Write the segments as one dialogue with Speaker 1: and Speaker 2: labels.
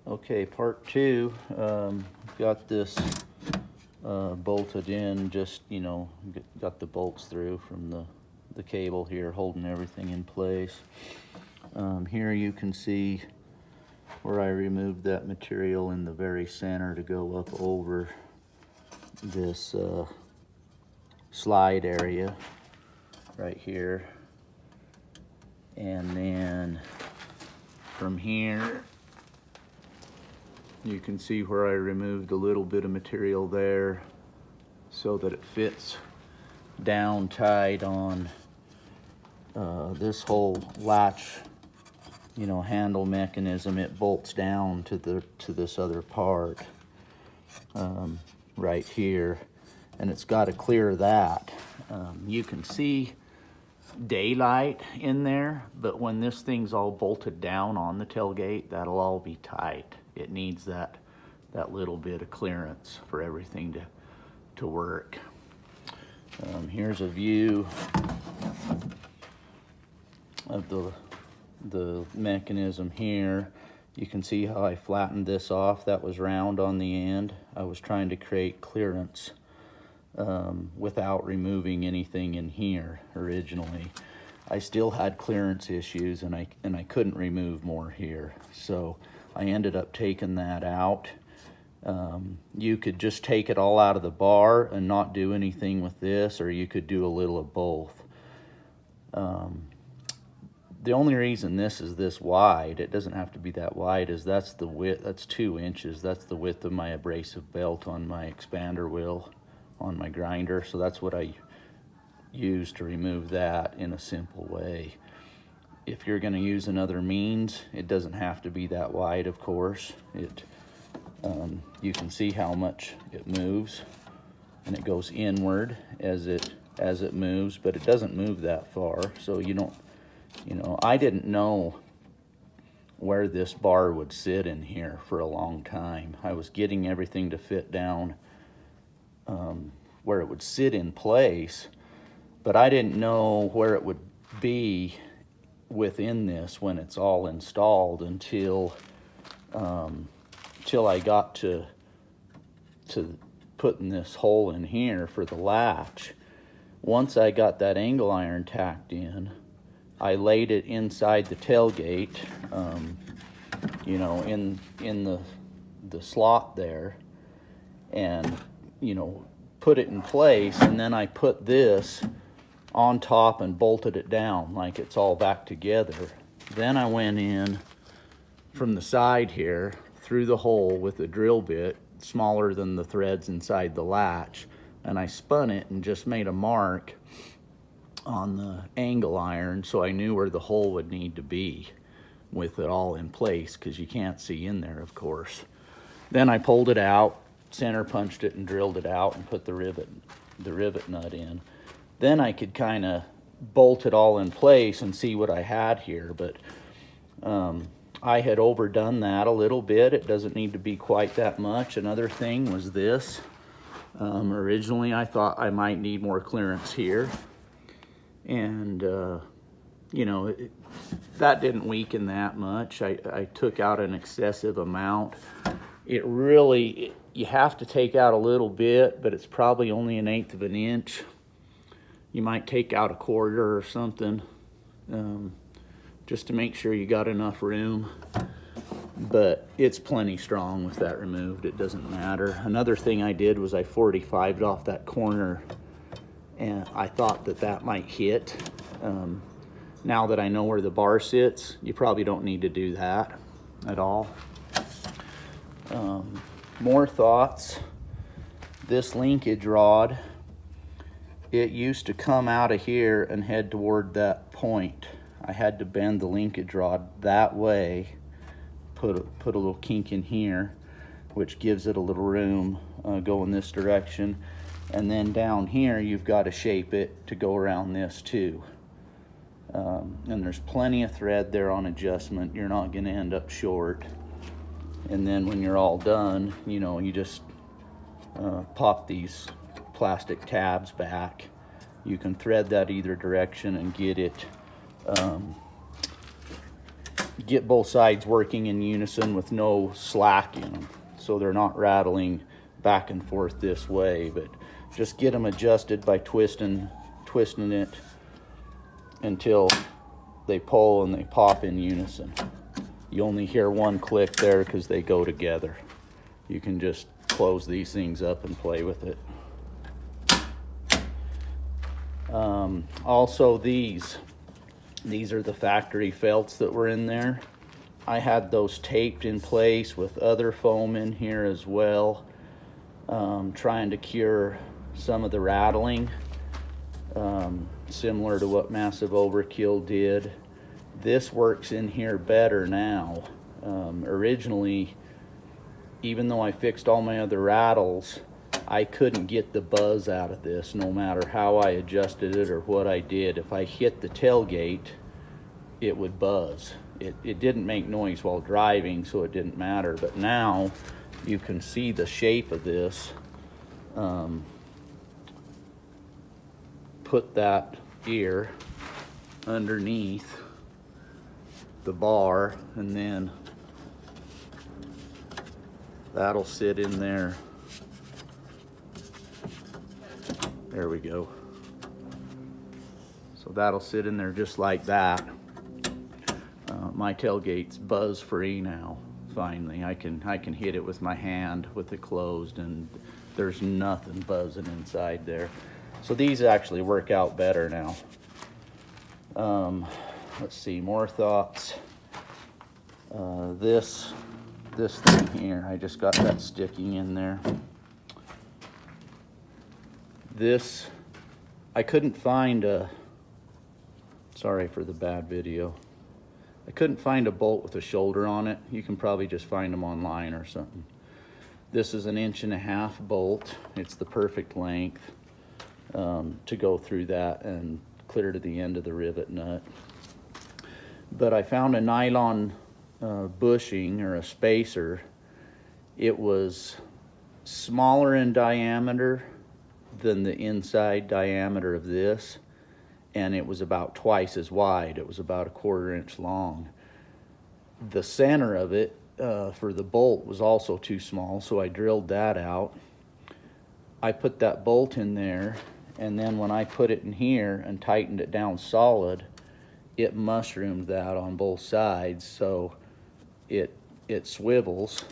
Speaker 1: Okay, part two. Got this bolted in, just, got the bolts through from the cable here, holding everything in place. Here you can see where I removed that material in the very center to go up over this slide area right here. And then from here, you can see where I removed a little bit of material there so that it fits down tight on this whole latch, handle mechanism. It bolts down to this other part right here, and it's got to clear that. You can see daylight in there, but when this thing's all bolted down on the tailgate, that'll all be tight. It needs that little bit of clearance for everything to work. Here's a view of the mechanism here. You can see how I flattened this off. That was round on the end. I was trying to create clearance without removing anything in here originally. I still had clearance issues, and I couldn't remove more here, so I ended up taking that out. You could just take it all out of the bar and not do anything with this, or you could do a little of both. The only reason this is this wide, it doesn't have to be that wide, is that's the width. That's 2 inches. That's the width of my abrasive belt on my expander wheel on my grinder, so that's what I use to remove that in a simple way. If you're going to use another means, it doesn't have to be that wide, of course. You can see how much it moves, and it goes inward as it moves, but it doesn't move that far, so I didn't know where this bar would sit in here for a long time. I was getting everything to fit down where it would sit in place, but I didn't know where it would be within this when it's all installed until I got to putting this hole in here for the latch. Once I got that angle iron tacked in, I laid it inside the tailgate, in the slot there, and put it in place, and then I put this on top and bolted it down like it's all back together. Then I went in from the side here through the hole with a drill bit smaller than the threads inside the latch, and I spun it and just made a mark on the angle iron so I knew where the hole would need to be with it all in place, because you can't see in there, of course. Then I pulled it out, center punched it, and drilled it out and put the rivet nut in. Then I could kind of bolt it all in place and see what I had here, but I had overdone that a little bit. It doesn't need to be quite that much. Another thing was this. Originally I thought I might need more clearance here, and that didn't weaken that much. I took out an excessive amount. You have to take out a little bit, but it's probably only 1/8 of an inch. You might take out 1/4 or something, just to make sure you got enough room. But it's plenty strong with that removed. It doesn't matter. Another thing I did was I 45'd off that corner, and I thought that might hit. Now that I know where the bar sits, you probably don't need to do that at all. More thoughts. This linkage rod, it used to come out of here and head toward that point. I had to bend the linkage rod that way, put a little kink in here, which gives it a little room going this direction. And then down here, you've got to shape it to go around this too. And there's plenty of thread there on adjustment. You're not going to end up short. And then when you're all done, you just pop these plastic tabs back. You can thread that either direction and get it get both sides working in unison with no slack in them, so they're not rattling back and forth this way, but just get them adjusted by twisting it until they pull and they pop in unison. You only hear one click there because they go together. You can just close these things up and play with it. Also, these are the factory felts that were in there. I had those taped in place with other foam in here as well, trying to cure some of the rattling, similar to what Massive Overkill did. This works in here better now. Originally, even though I fixed all my other rattles, I couldn't get the buzz out of this no matter how I adjusted it or what I did. If I hit the tailgate, it would buzz. It didn't make noise while driving, so it didn't matter. But now you can see the shape of this. Put that ear underneath the bar, and then that'll sit in there. There we go. So that'll sit in there just like that. My tailgate's buzz free now. Finally, I can hit it with my hand with it closed, and there's nothing buzzing inside there. So these actually work out better now. Let's see, more thoughts. This thing here, I just got that sticking in there. This, I couldn't find a, sorry for the bad video. I couldn't find a bolt with a shoulder on it. You can probably just find them online or something. This is an 1.5 inch bolt. It's the perfect length to go through that and clear to the end of the rivet nut. But I found a nylon bushing or a spacer. It was smaller in diameter than the inside diameter of this, and it was about twice as wide. It was about 1/4 inch long. The center of it for the bolt was also too small, so I drilled that out. I put that bolt in there, and then when I put it in here and tightened it down solid, it mushroomed that on both sides, so it swivels.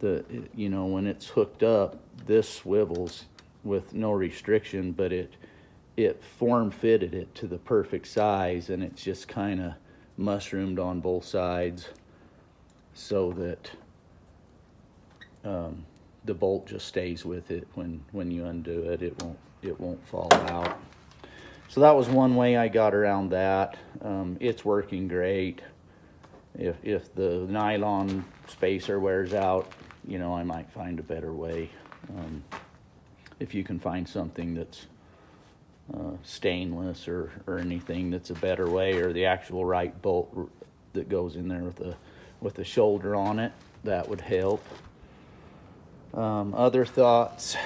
Speaker 1: You know, when it's hooked up, this swivels with no restriction, but it form fitted it to the perfect size, and it's just kind of mushroomed on both sides so that the bolt just stays with it. When you undo it, it won't fall out. So that was one way I got around that. It's working great. If the nylon spacer wears out, you know, I might find a better way. If you can find something that's stainless or anything that's a better way, or the actual right bolt that goes in there with a shoulder on it, that would help. Other thoughts.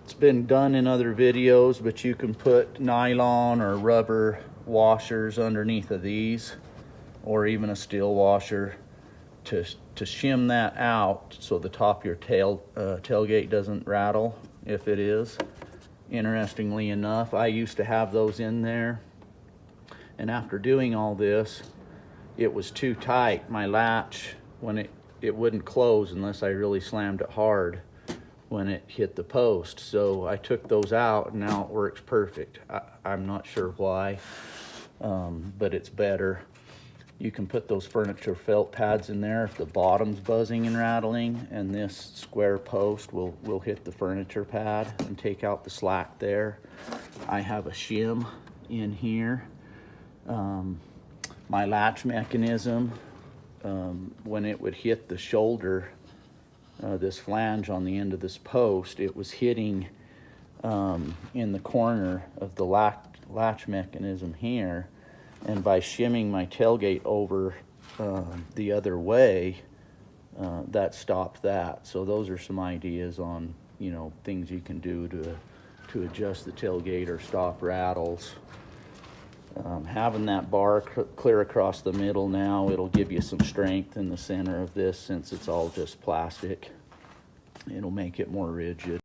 Speaker 1: It's been done in other videos, but you can put nylon or rubber washers underneath of these, or even a steel washer to shim that out so the top of your tailgate doesn't rattle if it is. Interestingly enough, I used to have those in there, and after doing all this, it was too tight. My latch, when it wouldn't close unless I really slammed it hard when it hit the post. So I took those out, and now it works perfect. I'm not sure why, but it's better. You can put those furniture felt pads in there if the bottom's buzzing and rattling, and this square post will hit the furniture pad and take out the slack there. I have a shim in here. My latch mechanism, when it would hit the shoulder, this flange on the end of this post, it was hitting in the corner of the latch mechanism here. And by shimming my tailgate over the other way, that stopped that. So those are some ideas on, you know, things you can do to adjust the tailgate or stop rattles. Having that bar clear across the middle now, it'll give you some strength in the center of this since it's all just plastic. It'll make it more rigid.